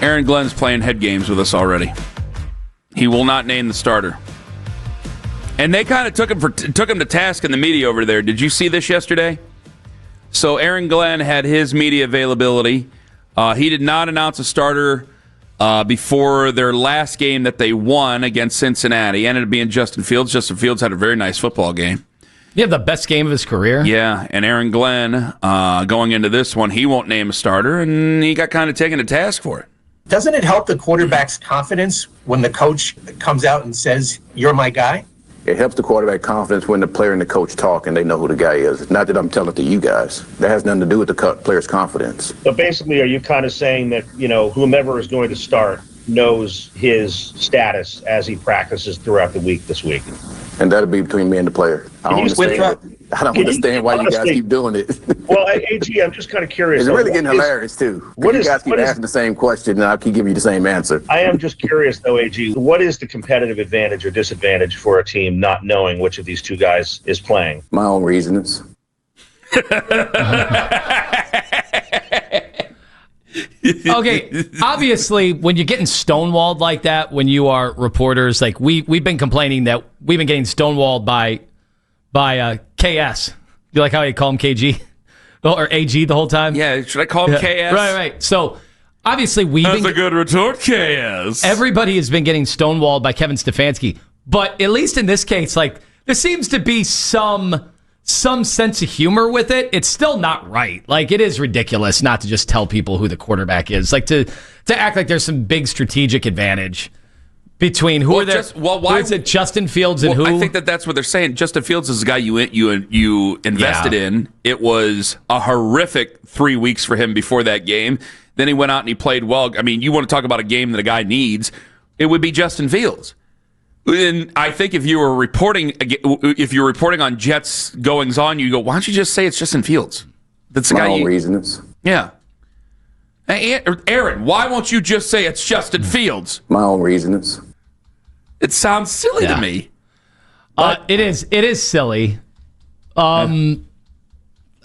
Aaron Glenn's playing head games with us already. He will not name the starter. And they kind of took him to task in the media over there. Did you see this yesterday? So Aaron Glenn had his media availability. He did not announce a starter before their last game that they won against Cincinnati. It ended up being Justin Fields. Justin Fields had a very nice football game. You have the best game of his career. Yeah, and Aaron Glenn, going into this one, he won't name a starter, and he got kind of taken to task for it. Doesn't it help the quarterback's confidence when the coach comes out and says, "You're my guy"? It helps the quarterback confidence when the player and the coach talk and they know who the guy is. Not that I'm telling it to you guys. That has nothing to do with the player's confidence. So basically, are you kind of saying that, whomever is going to start knows his status as he practices throughout the week this week? And that'll be between me and the player. I don't understand why you guys keep doing it. Well, AG, I'm just kind of curious. It's really getting hilarious, too. You guys keep asking the same question, and I keep giving you the same answer. I am just curious, though, AG. What is the competitive advantage or disadvantage for a team not knowing which of these two guys is playing? My own reasons. Okay, obviously, when you're getting stonewalled like that, when you are reporters, like we've been complaining that we've been getting stonewalled by KS. You like how you call him KG or AG the whole time? Yeah, should I call him KS? Right. So obviously That's a good retort, KS. Everybody has been getting stonewalled by Kevin Stefanski, but at least in this case, like there seems to be some sense of humor with it. It's still not right. Like, it is ridiculous not to just tell people who the quarterback is. Like, to act like there's some big strategic advantage between who is it, Justin Fields and who? I think that's what they're saying. Justin Fields is the guy you invested in. It was a horrific 3 weeks for him before that game. Then he went out and he played well. I mean, you want to talk about a game that a guy needs, it would be Justin Fields. And I think if you're reporting on Jets goings on, you go, why don't you just say it's Justin Fields? That's the guy. My own reasons. Yeah. Hey, Aaron, why won't you just say it's Justin Fields? My own reasons. It sounds silly to me. It is silly. I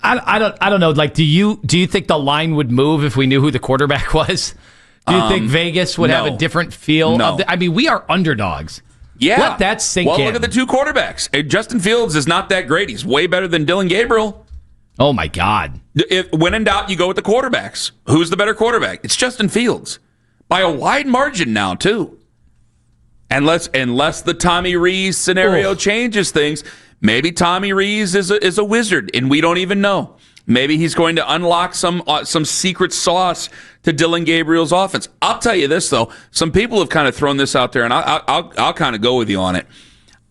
don't know. Like, do you think the line would move if we knew who the quarterback was? Do you think Vegas would have a different feel? No. I mean, we are underdogs. Yeah. Let that sink in. Well, look at the two quarterbacks. Justin Fields is not that great. He's way better than Dillon Gabriel. Oh, my God. When in doubt, you go with the quarterbacks. Who's the better quarterback? It's Justin Fields. By a wide margin now, too. Unless the Tommy Rees scenario changes things. Maybe Tommy Rees is a wizard, and we don't even know. Maybe he's going to unlock some secret sauce to Dillon Gabriel's offense. I'll tell you this, though. Some people have kind of thrown this out there, and I'll kind of go with you on it.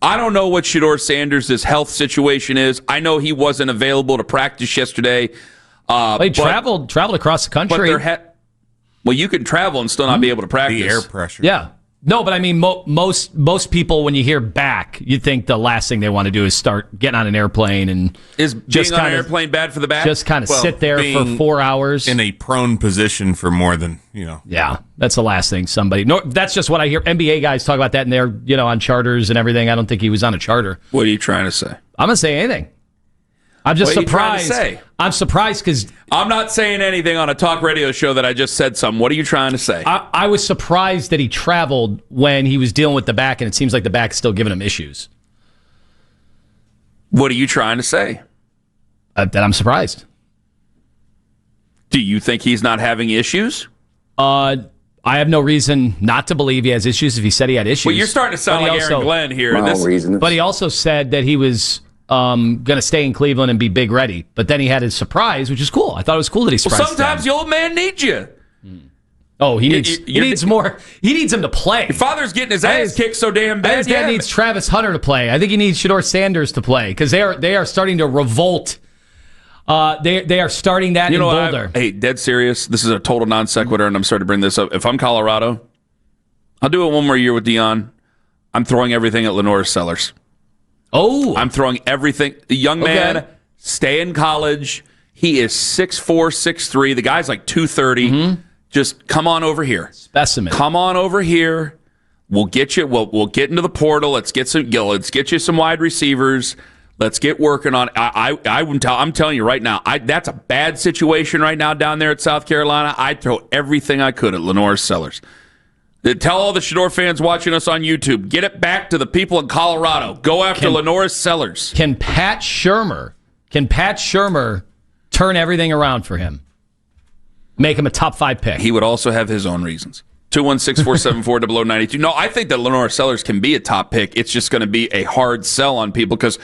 I don't know what Shedeur Sanders' health situation is. I know he wasn't available to practice yesterday. He traveled across the country. Well, you can travel and still not be able to practice. The air pressure. Yeah. No, but I mean, most people, when you hear back, you think the last thing they want to do is start getting on an airplane and is being on an airplane bad for the back? Just kind of sit there for 4 hours in a prone position for more than Yeah, that's the last thing somebody. No, that's just what I hear. NBA guys talk about that, and they're on charters and everything. I don't think he was on a charter. What are you trying to say? I'm gonna say anything. I'm just surprised. What are you trying to say? I'm surprised because I'm not saying anything on a talk radio show that I just said something. What are you trying to say? I was surprised that he traveled when he was dealing with the back, and it seems like the back is still giving him issues. What are you trying to say? That I'm surprised. Do you think he's not having issues? I have no reason not to believe he has issues if he said he had issues. Well, you're starting to sound like Aaron Glenn here. But he also said that he was going to stay in Cleveland and be big ready. But then he had his surprise, which is cool. I thought it was cool that he surprised. Well, sometimes the old man needs you. Oh, he needs more. He needs him to play. Your father's getting his ass kicked so damn bad. His dad needs Travis Hunter to play. I think he needs Shedeur Sanders to play because they are starting to revolt. They are starting that in Boulder. Hey, dead serious. This is a total non sequitur, and I'm starting to bring this up. If I'm Colorado, I'll do it one more year with Deion. I'm throwing everything at Lenore's Sellers. Oh, I'm throwing everything. The young man, stay in college. He is 6'4", 6'3". The guy's like 230. Mm-hmm. Just come on over here. Specimen. Come on over here. We'll get you. We'll get into the portal. Let's get you some wide receivers. Let's get working on it. I'm telling you right now, that's a bad situation right now down there at South Carolina. I'd throw everything I could at Lenore Sellers. Tell all the Shedeur fans watching us on YouTube, get it back to the people in Colorado. Go after Lenore Sellers. Can Pat Shurmur turn everything around for him? Make him a top 5 pick. He would also have his own reasons. 216-474-0092. No, I think that Lenore Sellers can be a top pick. It's just going to be a hard sell on people because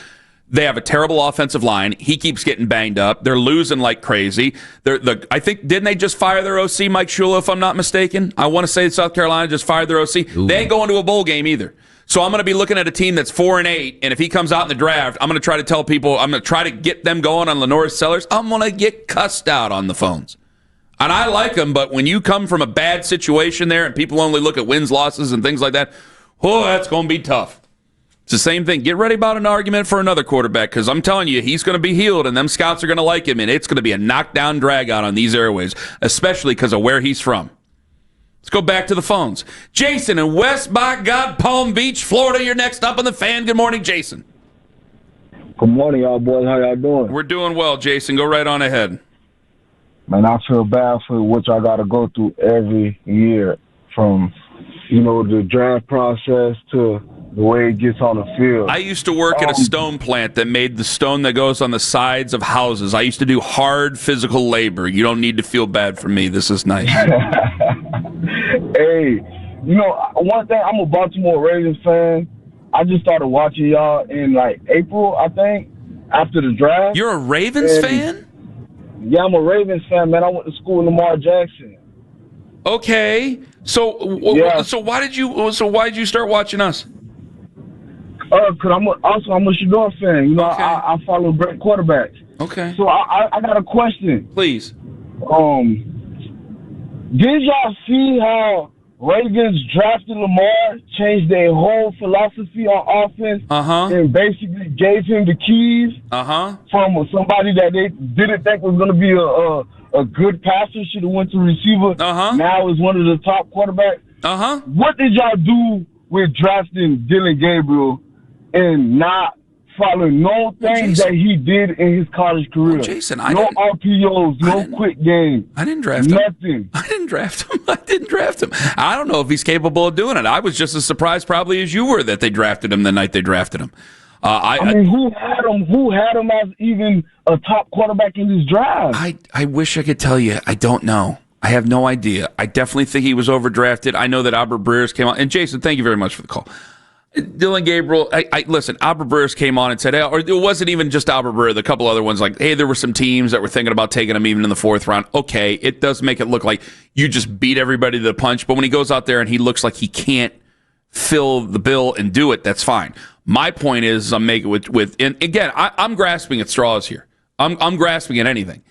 they have a terrible offensive line. He keeps getting banged up. They're losing like crazy. I think, didn't they just fire their OC, Mike Shula, if I'm not mistaken? I want to say South Carolina just fired their OC. Ooh. They ain't going to a bowl game either. So I'm going to be looking at a team that's 4-8, and if he comes out in the draft, I'm going to try to tell people, I'm going to try to get them going on Lenore Sellers. I'm going to get cussed out on the phones. And I like him, but when you come from a bad situation there and people only look at wins, losses, and things like that, that's going to be tough. It's the same thing. Get ready about an argument for another quarterback because I'm telling you, he's going to be healed and them scouts are going to like him, and it's going to be a knockdown drag out on these airways, especially because of where he's from. Let's go back to the phones. Jason in West by God, Palm Beach, Florida. You're next up on the Fan. Good morning, Jason. Good morning, y'all boys. How y'all doing? We're doing well, Jason. Go right on ahead. Man, I feel bad for what y'all got to go through every year from, the draft process to the way it gets on the field. I used to work at a stone plant that made the stone that goes on the sides of houses. I used to do hard physical labor. You don't need to feel bad for me. This is nice. Hey, one thing, I'm a Baltimore Ravens fan. I just started watching y'all in, April, I think, after the draft. You're a Ravens fan? Yeah, I'm a Ravens fan, man. I went to school in Lamar Jackson. Okay. So why did you start watching us? Because I'm a Shedeur fan. Okay. I follow great quarterbacks. Okay. So I got a question. Please. Did y'all see how Ravens drafted Lamar, changed their whole philosophy on offense, and basically gave him the keys from somebody that they didn't think was going to be a good passer, should have went to receiver, now is one of the top quarterbacks? What did y'all do with drafting Dillon Gabriel and not following no things that he did in his college career? Jason, no RPOs, no quick game. I didn't draft him. Nothing. I didn't draft him. I don't know if he's capable of doing it. I was just as surprised probably as you were that they drafted him the night they drafted him. Who had him? Who had him as even a top quarterback in this draft? I wish I could tell you. I don't know. I have no idea. I definitely think he was overdrafted. I know that Albert Breers came on. And Jason, thank you very much for the call. Dillon Gabriel, listen, Albert Breers came on and said, or it wasn't even just Albert Breers, a couple other ones hey, there were some teams that were thinking about taking him even in the 4th round. Okay, it does make it look like you just beat everybody to the punch, but when he goes out there and he looks like he can't fill the bill and do it, that's fine. My point is, I'm making and again, I'm grasping at straws here. I'm grasping at anything.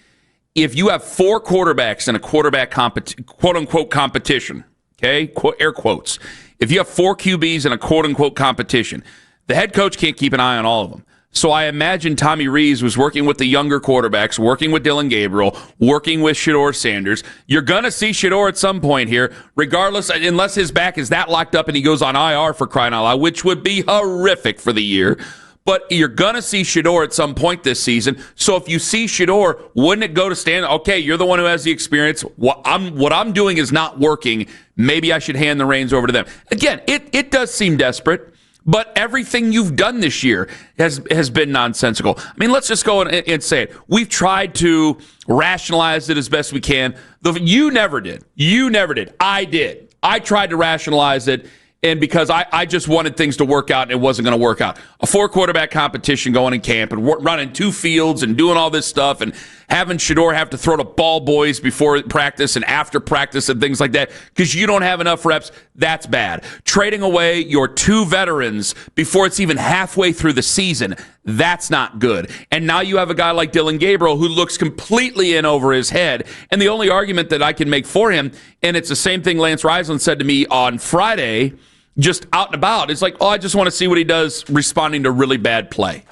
If you have 4 quarterbacks in a quarterback quote-unquote competition, okay, air quotes, if you have 4 QBs in a quote-unquote competition, the head coach can't keep an eye on all of them. So I imagine Tommy Rees was working with the younger quarterbacks, working with Dillon Gabriel, working with Shedeur Sanders. You're going to see Shedeur at some point here, regardless, unless his back is that locked up and he goes on IR for crying out loud, which would be horrific for the year. But you're going to see Shedeur at some point this season. So if you see Shedeur, wouldn't it go to stand, okay, you're the one who has the experience. What I'm doing is not working. Maybe I should hand the reins over to them. Again, it does seem desperate, but everything you've done this year has been nonsensical. I mean, let's just go and say it. We've tried to rationalize it as best we can. You never did. I did. I tried to rationalize it. And because I just wanted things to work out and it wasn't going to work out. A 4-quarterback competition going in camp and running 2 fields and doing all this stuff and having Shedeur have to throw to ball boys before practice and after practice and things like that because you don't have enough reps, that's bad. Trading away your 2 veterans before it's even halfway through the season, that's not good. And now you have a guy like Dillon Gabriel who looks completely in over his head. And the only argument that I can make for him, and it's the same thing Lance Reisland said to me on Friday, just out and about. It's like, I just want to see what he does responding to really bad play.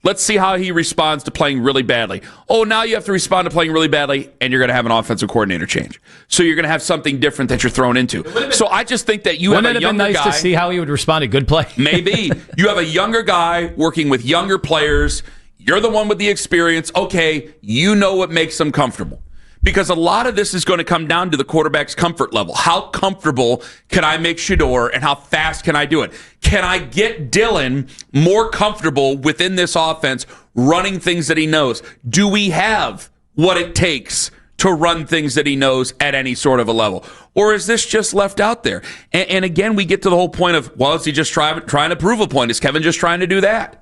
Let's see how he responds to playing really badly. Oh, now you have to respond to playing really badly, and you're going to have an offensive coordinator change. So you're going to have something different that you're thrown into. So I just think that you have a younger guy. Wouldn't it have been nice to see how he would respond to good play? Maybe. You have a younger guy working with younger players. You're the one with the experience. Okay, you know what makes them comfortable. Because a lot of this is going to come down to the quarterback's comfort level. How comfortable can I make Shedeur, and how fast can I do it? Can I get Dillon more comfortable within this offense, running things that he knows? Do we have what it takes to run things that he knows at any sort of a level? Or is this just left out there? And again, we get to the whole point of, well, is he just trying to prove a point? Is Kevin just trying to do that?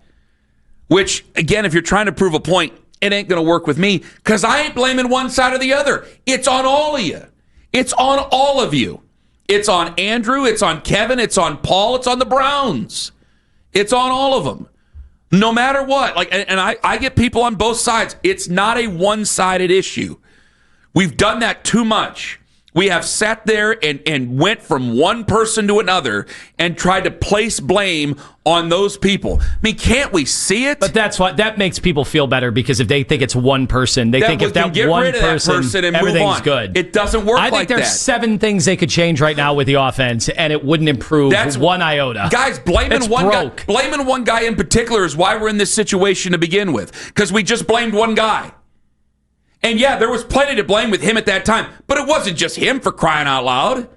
Which, again, if you're trying to prove a point, it ain't going to work with me, because I ain't blaming one side or the other. It's on all of you. It's on all of you. It's on Andrew. It's on Kevin. It's on Paul. It's on the Browns. It's on all of them. No matter what. I get people on both sides. It's not a one-sided issue. We've done that too much. We have sat there and went from one person to another and tried to place blame on those people. I mean, can't we see it? But that makes people feel better, because if they think it's one person, they think if that one person, and everything's good. It doesn't work like that. I think there's 7 things they could change right now with the offense, and it wouldn't improve one iota. Guys, blaming one guy in particular is why we're in this situation to begin with, because we just blamed one guy. And yeah, there was plenty to blame with him at that time, but it wasn't just him, for crying out loud.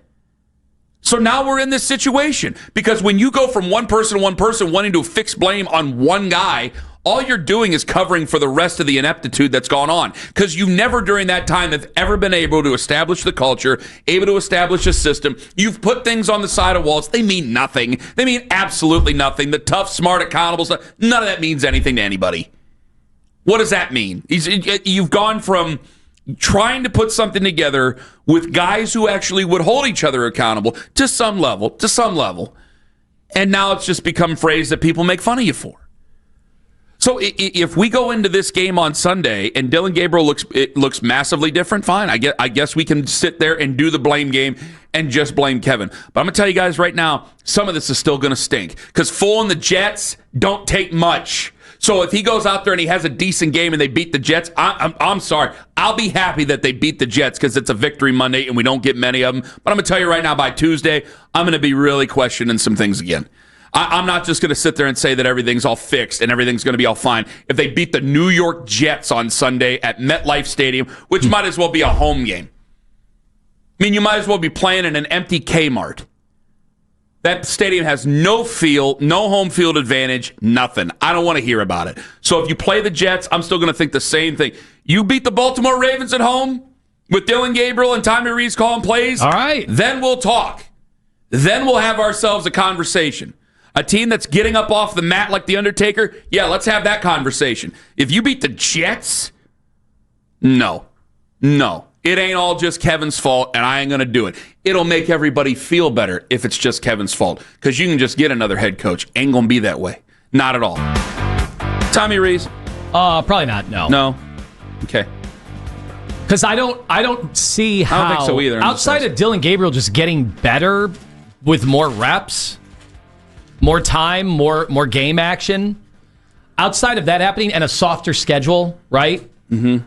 So now we're in this situation, because when you go from one person wanting to fix blame on one guy, all you're doing is covering for the rest of the ineptitude that's gone on, because you never during that time have ever been able to establish the culture, able to establish a system. You've put things on the side of walls. They mean nothing. They mean absolutely nothing. The tough, smart, accountable stuff, none of that means anything to anybody. What does that mean? You've gone from trying to put something together with guys who actually would hold each other accountable to some level, and now it's just become phrase that people make fun of you for. So if we go into this game on Sunday and Dillon Gabriel looks massively different, fine. I guess we can sit there and do the blame game and just blame Kevin. But I'm going to tell you guys right now, some of this is still going to stink, because fooling the Jets don't take much. So if he goes out there and he has a decent game and they beat the Jets, I'm sorry. I'll be happy that they beat the Jets, because it's a victory Monday and we don't get many of them. But I'm going to tell you right now, by Tuesday, I'm going to be really questioning some things again. I'm not just going to sit there and say that everything's all fixed and everything's going to be all fine. If they beat the New York Jets on Sunday at MetLife Stadium, which might as well be a home game. I mean, you might as well be playing in an empty Kmart. That stadium has no field, no home field advantage, nothing. I don't want to hear about it. So if you play the Jets, I'm still going to think the same thing. You beat the Baltimore Ravens at home with Dillon Gabriel and Tommy Rees calling plays, all right, then we'll talk. Then we'll have ourselves a conversation. A team that's getting up off the mat like The Undertaker, yeah, let's have that conversation. If you beat the Jets, no. It ain't all just Kevin's fault, and I ain't going to do it. It'll make everybody feel better if it's just Kevin's fault, because you can just get another head coach. Ain't going to be that way. Not at all. Tommy Rees? Probably not, no. No? Okay. Because I don't see how, I don't think so either. Outside of Dillon Gabriel just getting better with more reps, more time, more game action, outside of that happening and a softer schedule, right? Mm-hmm.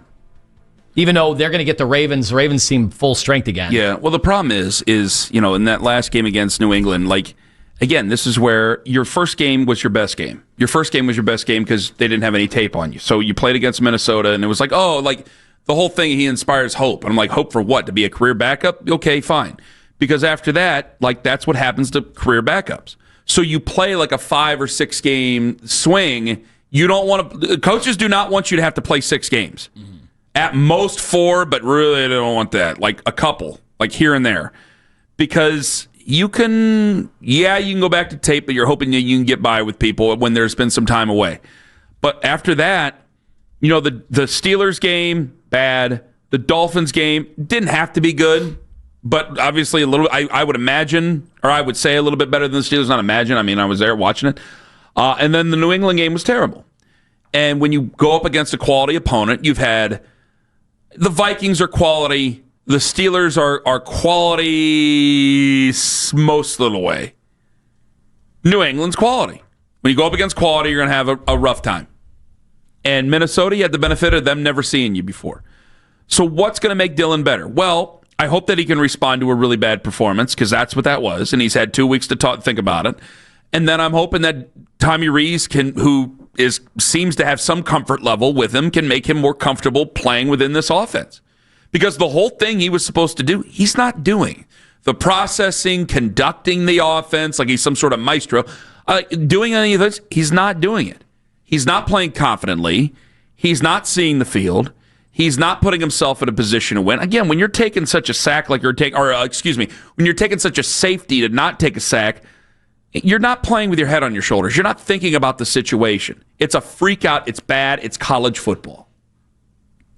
Even though they're going to get the Ravens seem full strength again. Yeah, well, the problem is in that last game against New England, again, this is where your first game was your best game. Your first game was your best game because they didn't have any tape on you. So you played against Minnesota, and it was the whole thing, he inspires hope. And I'm like, hope for what? To be a career backup? Okay, fine. Because after that, that's what happens to career backups. So you play like a 5 or 6 game swing. You don't want to. Coaches do not want you to have to play 6 games. Mm-hmm. At most 4, but really they don't want that. Like a couple, like here and there. Because you can go back to tape, but you're hoping that you can get by with people when there's been some time away. But after that, the Steelers game, bad. The Dolphins game didn't have to be good, but obviously a little, I would imagine, or I would say a little bit better than the Steelers, not imagine. I mean, I was there watching it. And then the New England game was terrible. And when you go up against a quality opponent, you've had the Vikings are quality. The Steelers are quality most of the way. New England's quality. When you go up against quality, you're going to have a rough time. And Minnesota, you had the benefit of them never seeing you before. So what's going to make Dillon better? Well, I hope that he can respond to a really bad performance, because that's what that was, and he's had 2 weeks to think about it. And then I'm hoping that Tommy Rees, seems to have some comfort level with him, can make him more comfortable playing within this offense. Because the whole thing he was supposed to do, he's not doing. The processing, conducting the offense like he's some sort of maestro, doing any of this, he's not doing it. He's not playing confidently. He's not seeing the field. He's not putting himself in a position to win. Again, when you're taking such a sack when you're taking such a safety to not take a sack, you're not playing with your head on your shoulders. You're not thinking about the situation. It's a freak out. It's bad. It's college football.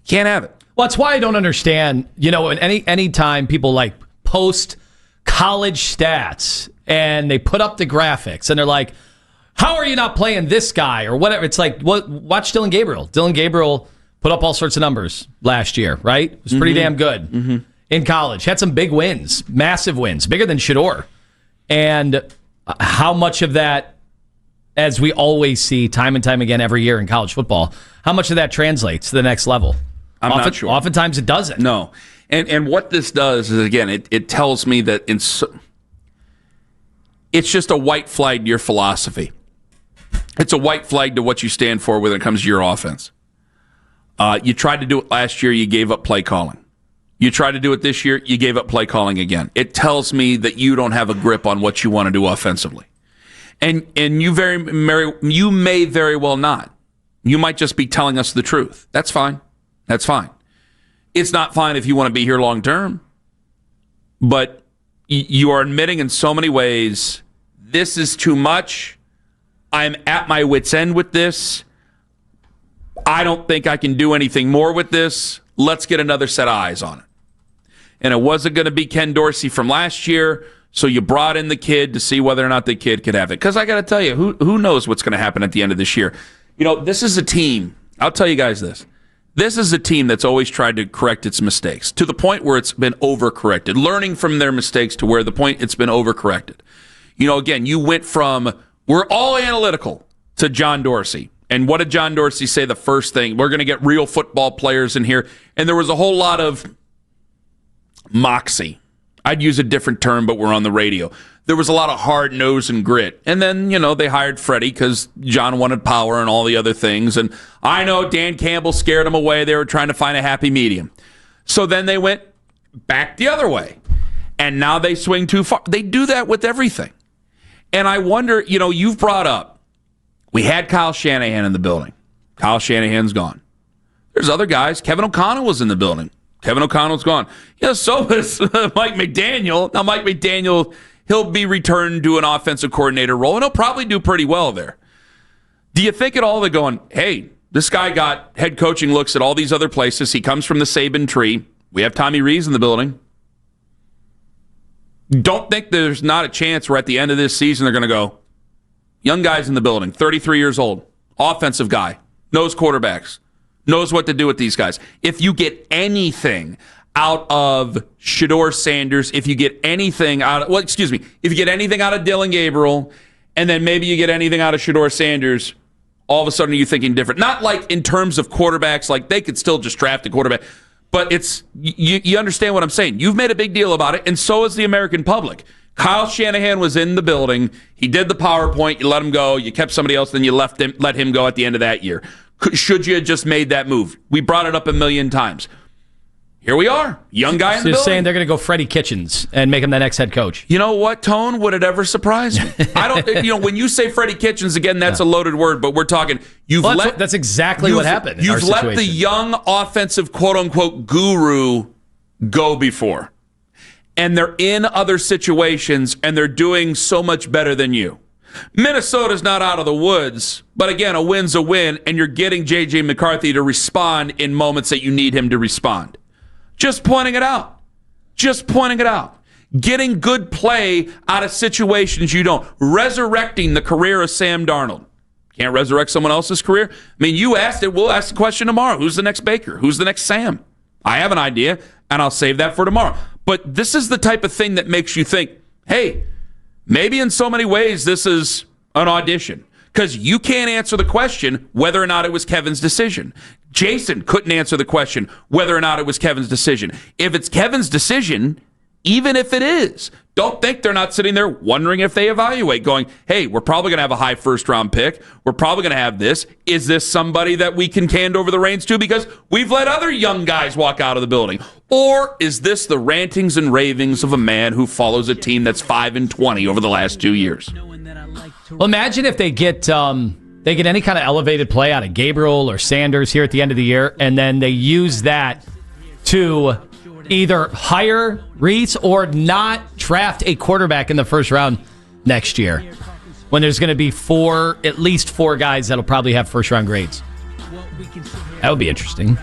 Can't have it. Well, that's why I don't understand, any time people post college stats and they put up the graphics and they're like, how are you not playing this guy or whatever? It's like, watch Dillon Gabriel. Dillon Gabriel put up all sorts of numbers last year, right? It was pretty damn good in college. Had some big wins, massive wins, bigger than Shedeur. And how much of that, as we always see time and time again every year in college football, how much of that translates to the next level? I'm not sure. Oftentimes it doesn't. No. And what this does is, again, it tells me that it's just a white flag to your philosophy. It's a white flag to what you stand for when it comes to your offense. You tried to do it last year, you gave up play calling. You tried to do it this year, you gave up play calling again. It tells me that you don't have a grip on what you want to do offensively. And you may very well not. You might just be telling us the truth. That's fine. That's fine. It's not fine if you want to be here long term. But you are admitting in so many ways, this is too much. I'm at my wit's end with this. I don't think I can do anything more with this. Let's get another set of eyes on it. And it wasn't going to be Ken Dorsey from last year, so you brought in the kid to see whether or not the kid could have it. Because I got to tell you, who knows what's going to happen at the end of this year. This is a team. I'll tell you guys this. This is a team that's always tried to correct its mistakes to the point where it's been overcorrected, learning from their mistakes to where the point it's been overcorrected. Again, you went from we're all analytical to John Dorsey. And what did John Dorsey say the first thing? We're going to get real football players in here. And there was a whole lot of moxie. I'd use a different term, but we're on the radio. There was a lot of hard nose and grit. And then, they hired Freddie because John wanted power and all the other things. And I know Dan Campbell scared him away. They were trying to find a happy medium. So then they went back the other way. And now they swing too far. They do that with everything. And I wonder, you've brought up, we had Kyle Shanahan in the building. Kyle Shanahan's gone. There's other guys. Kevin O'Connell was in the building. Kevin O'Connell's gone. So is Mike McDaniel. Now, Mike McDaniel, he'll be returned to an offensive coordinator role, and he'll probably do pretty well there. Do you think at all they're going, hey, this guy got head coaching looks at all these other places. He comes from the Saban tree. We have Tommy Rees in the building. Don't think there's not a chance where at the end of this season they're going to go, young guys in the building, 33 years old, offensive guy, knows quarterbacks, knows what to do with these guys. If you get anything out of Shedeur Sanders, if you get anything out of, if you get anything out of Dillon Gabriel, and then maybe you get anything out of Shedeur Sanders, all of a sudden you're thinking different. Not like in terms of quarterbacks, like they could still just draft a quarterback. But it's you understand what I'm saying. You've made a big deal about it, and so is the American public. Kyle Shanahan was in the building. He did the PowerPoint. You let him go. You kept somebody else, then you let him go at the end of that year. Should you have just made that move? We brought it up a million times. Here we are, young guy in the building. You're saying they're going to go Freddie Kitchens and make him the next head coach. You know what, Tone? Would it ever surprise me? I don't. When you say Freddie Kitchens again, that's a loaded word. But we're talking. That's exactly what happened. You've let the young offensive quote unquote guru go before, and they're in other situations, and they're doing so much better than you. Minnesota's not out of the woods, but again, a win's a win, and you're getting J.J. McCarthy to respond in moments that you need him to respond. Just pointing it out. Just pointing it out. Getting good play out of situations you don't. Resurrecting the career of Sam Darnold. Can't resurrect someone else's career? I mean, you asked it. We'll ask the question tomorrow. Who's the next Baker? Who's the next Sam? I have an idea, and I'll save that for tomorrow. But this is the type of thing that makes you think, hey, maybe in so many ways this is an audition. Because you can't answer the question whether or not it was Kevin's decision. Jason couldn't answer the question whether or not it was Kevin's decision. If it's Kevin's decision, even if it is, don't think they're not sitting there wondering if they evaluate, going, hey, we're probably going to have a high first-round pick. We're probably going to have this. Is this somebody that we can hand over the reins to because we've let other young guys walk out of the building? Or is this the rantings and ravings of a man who follows a team that's 5-20 over the last 2 years? Well, imagine if they get any kind of elevated play out of Gabriel or Sanders here at the end of the year, and then they use that to either hire Rees or not draft a quarterback in the first round next year, when there's going to be at least four guys that'll probably have first round grades. That would be interesting.